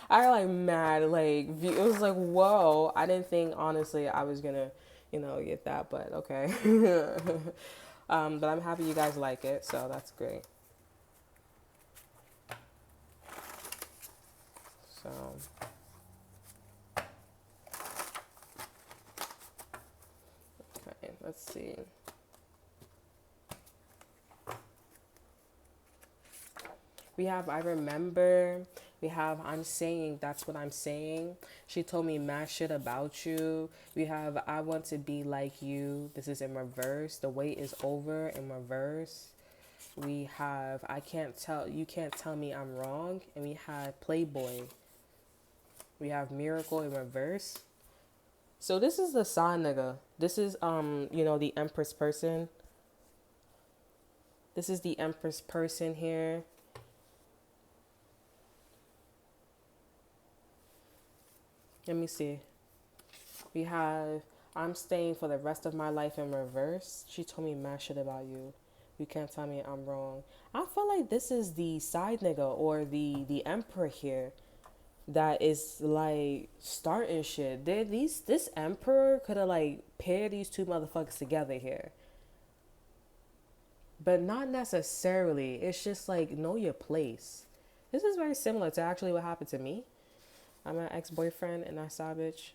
I like mad, like, it was like, whoa. I didn't think, honestly, I was gonna, get that, but okay. But I'm happy you guys like it, so that's great. So, okay, let's see. We have I remember. We have I'm saying that's what I'm saying. She told me mad shit about you. We have I want to be like you. This is in reverse. The wait is over in reverse. We have you can't tell me I'm wrong. And we have Playboy. We have Miracle in reverse. So this is the sign nigga. This is the Empress person. This is the Empress person here. Let me see. We have I'm staying for the rest of my life in reverse. She told me mad shit about you. You can't tell me I'm wrong. I feel like this is the side nigga or the emperor here that is like starting shit. This emperor could have like paired these two motherfuckers together here. But not necessarily. It's just like know your place. This is very similar to actually what happened to me. I'm an ex-boyfriend and I saw bitch.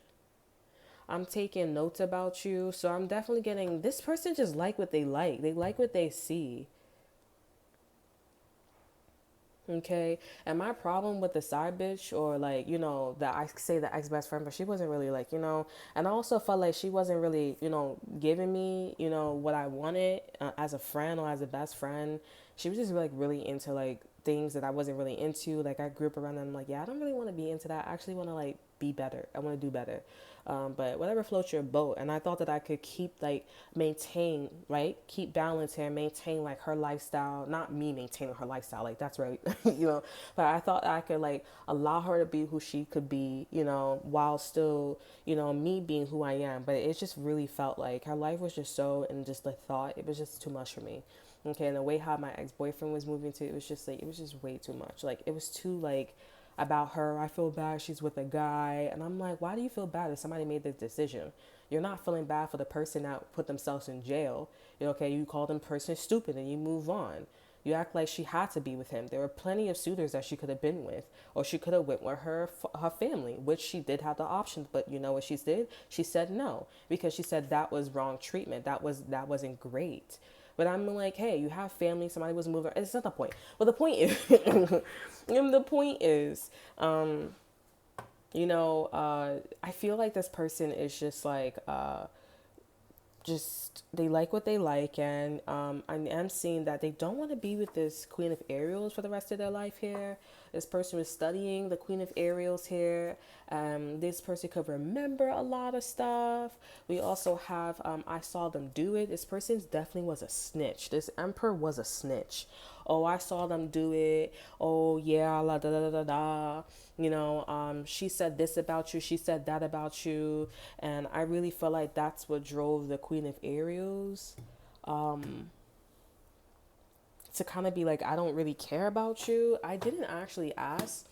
I'm taking notes about you, so I'm definitely getting this person just like what they like. They like what they see. Okay. And my problem with the side bitch or like, that I say the ex best friend, but she wasn't really like, and I also felt like she wasn't really, giving me, what I wanted as a friend or as a best friend. She was just like really into like things that I wasn't really into. Like I grew up around them. I'm like, yeah, I don't really want to be into that. I actually want to like be better. I want to do better. But whatever floats your boat. And I thought that I could keep like maintain, right? Keep balance here, maintain like her lifestyle, not me maintaining her lifestyle. Like that's right. But I thought I could like allow her to be who she could be, while still, me being who I am. But it just really felt like her life was just so, and just the thought, it was just too much for me. Okay. And the way how my ex-boyfriend was moving to, it was just like, it was just way too much. Like it was too like, about her. I feel bad she's with a guy. And I'm like, why do you feel bad if somebody made this decision? You're not feeling bad for the person that put themselves in jail. Okay, you call them person stupid and you move on. You act like she had to be with him. There were plenty of suitors that she could have been with, or she could have went with her family, which she did have the option. But you know what she did? She said no because she said that was wrong treatment. That wasn't great. But I'm like, hey, you have family. Somebody was moving. It's not the point. Well, the point is, the point is, I feel like this person is just like, just they like what they like, and I am seeing that they don't want to be with this Queen of Ariels for the rest of their life here. This person was studying the Queen of Ariels here. This person could remember a lot of stuff. We also have I saw them do it. This person definitely was a snitch. This emperor was a snitch. Oh, I saw them do it. Oh yeah, la da da da da. She said this about you. She said that about you, and I really feel like that's what drove the Queen of Ariels to kind of be like, I don't really care about you. I didn't actually ask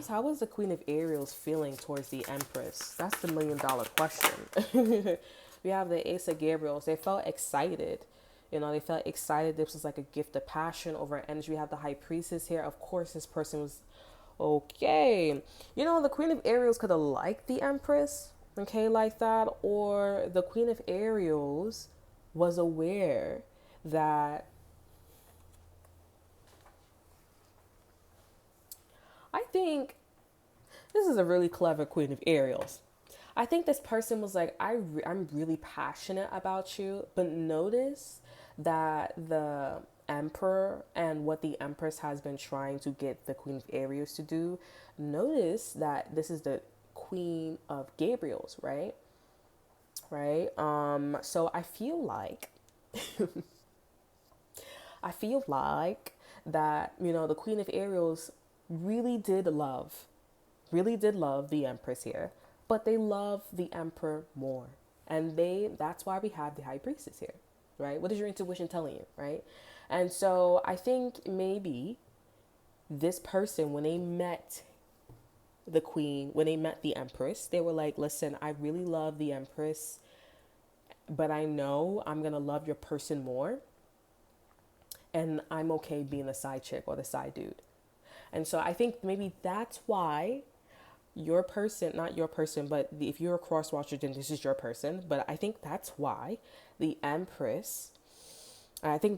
how was the Queen of Ariels feeling towards the Empress? That's the $1,000,000 question. We have the Ace of Gabriels. They felt excited. They felt excited. This was like a gift of passion over energy. We have the High Priestess here. Of course, this person was okay. The Queen of Ariels could have liked the Empress, okay, like that. Or the Queen of Ariels was aware that I think this is a really clever Queen of Ariels. I think this person was like, I'm really passionate about you, but notice that the Emperor and what the Empress has been trying to get the Queen of Ariels to do, notice that this is the Queen of Gabriels, right? Right? So I feel like that, the Queen of Ariels really did love the Empress here, but they love the Emperor more. And that's why we have the High Priestess here, right? What is your intuition telling you, right? And so I think maybe this person, when they met the Queen, when they met the Empress, they were like, listen, I really love the Empress, but I know I'm going to love your person more. And I'm okay being the side chick or the side dude. And so I think maybe that's why your person, not your person, but if you're a cross watcher, then this is your person. But I think that's why the Empress,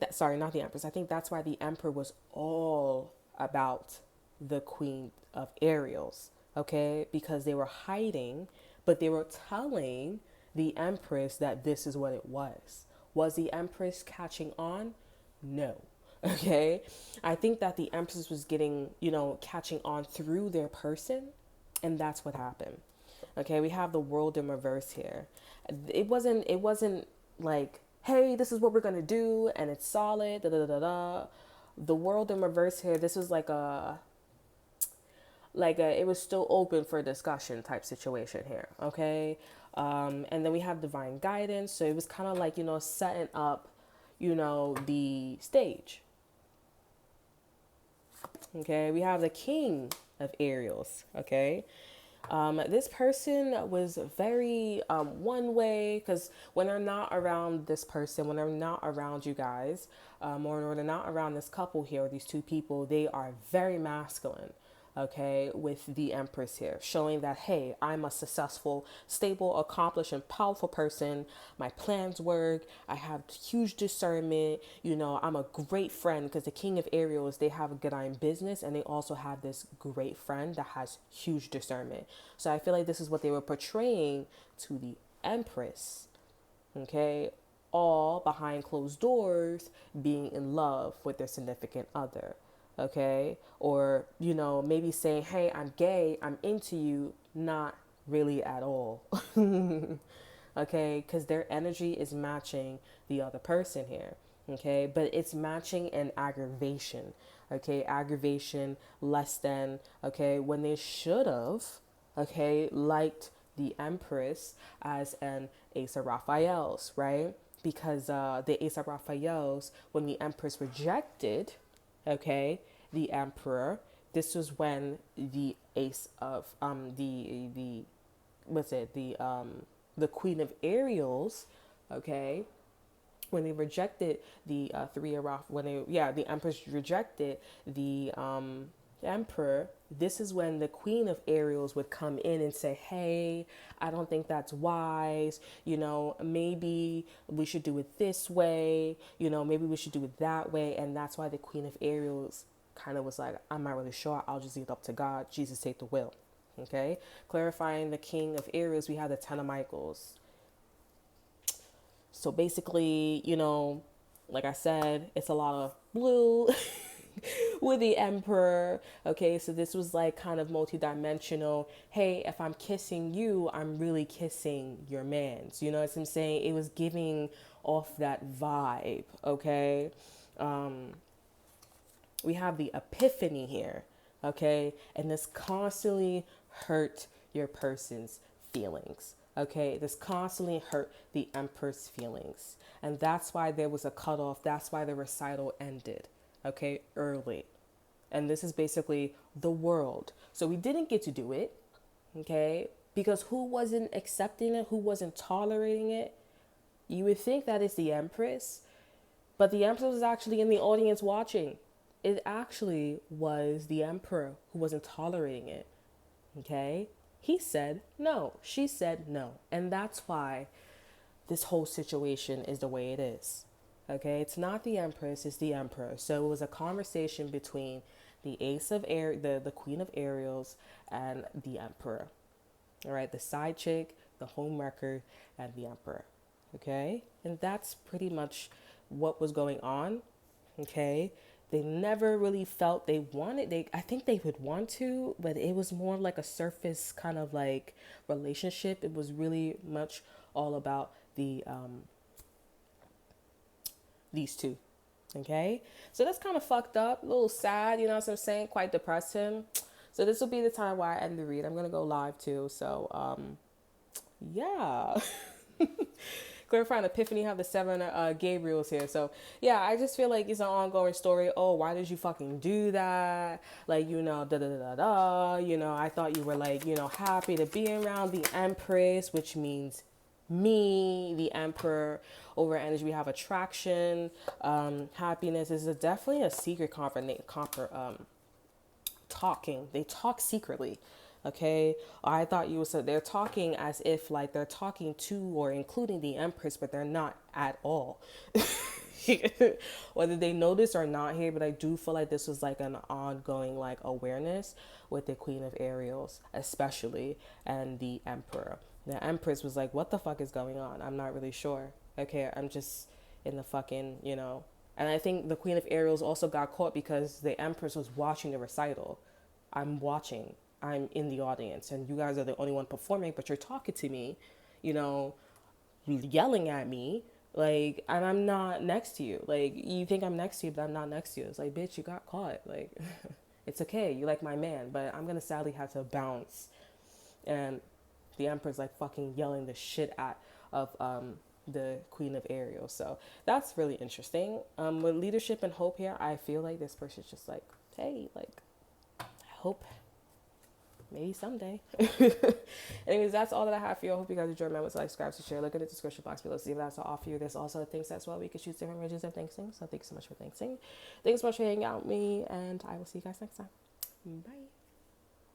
sorry, not the Empress. I think that's why the Emperor was all about the Queen of Ariels, okay? Because they were hiding, but they were telling the Empress that this is what it was. Was the Empress catching on? No. Okay. I think that the Empress was getting, catching on through their person. And that's what happened. Okay. We have the World in reverse here. It wasn't like, hey, this is what we're going to do. And it's solid. Da, da, da, da. The World in reverse here. This was it was still open for discussion type situation here. Okay. And then we have divine guidance. So it was kind of like, setting up, the stage. Okay, we have the king of Aerials. Okay, this person was very one way, because when they're not around this person, when they're not around you guys, or when they're not around this couple here, or these two people, they are very masculine. Okay, with the Empress here, showing that, hey, I'm a successful, stable, accomplished, and powerful person. My plans work. I have huge discernment. I'm a great friend, because the King of Aerials, they have a good eye in business, and they also have this great friend that has huge discernment. So I feel like this is what they were portraying to the Empress. Okay, all behind closed doors, being in love with their significant other. Okay, or maybe saying, hey, I'm gay, I'm into you, not really at all. Okay, because their energy is matching the other person here. Okay, but it's matching an aggravation. Okay, aggravation less than, okay, when they should have, okay, liked the Empress as an Ace of Raphael's, right? Because the Ace of Raphael's, when the Empress rejected, okay, the Emperor, this was when the Ace of the what's it, the Queen of Aerials, okay, when they rejected the three of when they, yeah, the Empress rejected the Emperor. This is when the Queen of Aerials would come in and say, hey, I don't think that's wise. Maybe we should do it this way. Maybe we should do it that way. And that's why the Queen of Aerials kind of was like, I'm not really sure. I'll just leave it up to God. Jesus, take the will. Okay. Clarifying the King of Aerials, we have the Ten of Michaels. So basically, like I said, it's a lot of blue with the Emperor. Okay, so this was like kind of multidimensional. Hey, if I'm kissing you, I'm really kissing your man's. You know what I'm saying? It was giving off that vibe. Okay. We have the Epiphany here. Okay, and this constantly hurt your person's feelings. Okay, this constantly hurt the Empress feelings. And that's why there was a cutoff. That's why the recital ended, okay, early. And this is basically the world. So we didn't get to do it, okay, because who wasn't accepting it? Who wasn't tolerating it? You would think that it's the Empress, but the Empress was actually in the audience watching. It actually was the Emperor who wasn't tolerating it, okay? He said no. She said no. And that's why this whole situation is the way it is. Okay? It's not the Empress, it's the Emperor. So it was a conversation between the Ace of Air, the Queen of Aerials, and the Emperor. All right? The side chick, the homewrecker, and the Emperor. Okay? And that's pretty much what was going on. Okay? They never really felt they wanted, I think they would want to, but it was more like a surface kind of like relationship. It was really much all about these two. Okay, so that's kind of fucked up, a little sad, you know what I'm saying, quite depressing. So this will be the time where I end the read. I'm gonna go live too, so yeah. Clarifying Epiphany, have the seven Gabriels here. So yeah, I just feel like it's an ongoing story. Oh, why did you fucking do that? Like, da da da da da. I thought you were like, happy to be around the Empress, which means me, the Emperor. Over energy, we have attraction, happiness. This is definitely a secret talking. They talk secretly. Okay, I thought you said they're talking as if like they're talking to or including the Empress, but they're not at all. Whether they notice or not here, but I do feel like this was like an ongoing like awareness with the Queen of Aerials, especially, and the Emperor. The Empress was like, what the fuck is going on? I'm not really sure. Okay, I'm just in the fucking, And I think the Queen of Aerials also got caught because the Empress was watching the recital. I'm watching. I'm in the audience and you guys are the only one performing, but you're talking to me, yelling at me, like, and I'm not next to you. Like, you think I'm next to you, but I'm not next to you. It's like, bitch, you got caught. Like, it's okay. You like my man, but I'm going to sadly have to bounce. And the Emperor's like fucking yelling the shit out of the Queen of Ariel. So that's really interesting. With leadership and hope here, I feel like this person's just like, hey, like, I hope maybe someday. Anyways, that's all that I have for you. I hope you guys enjoyed. Remember to like, subscribe, to share. Look in the description box below. See if that's to offer you. There's also things as well. We can choose different ranges of thanksing. So thanks so much for thanksing. Thanks so much for hanging out with me, and I will see you guys next time. Bye.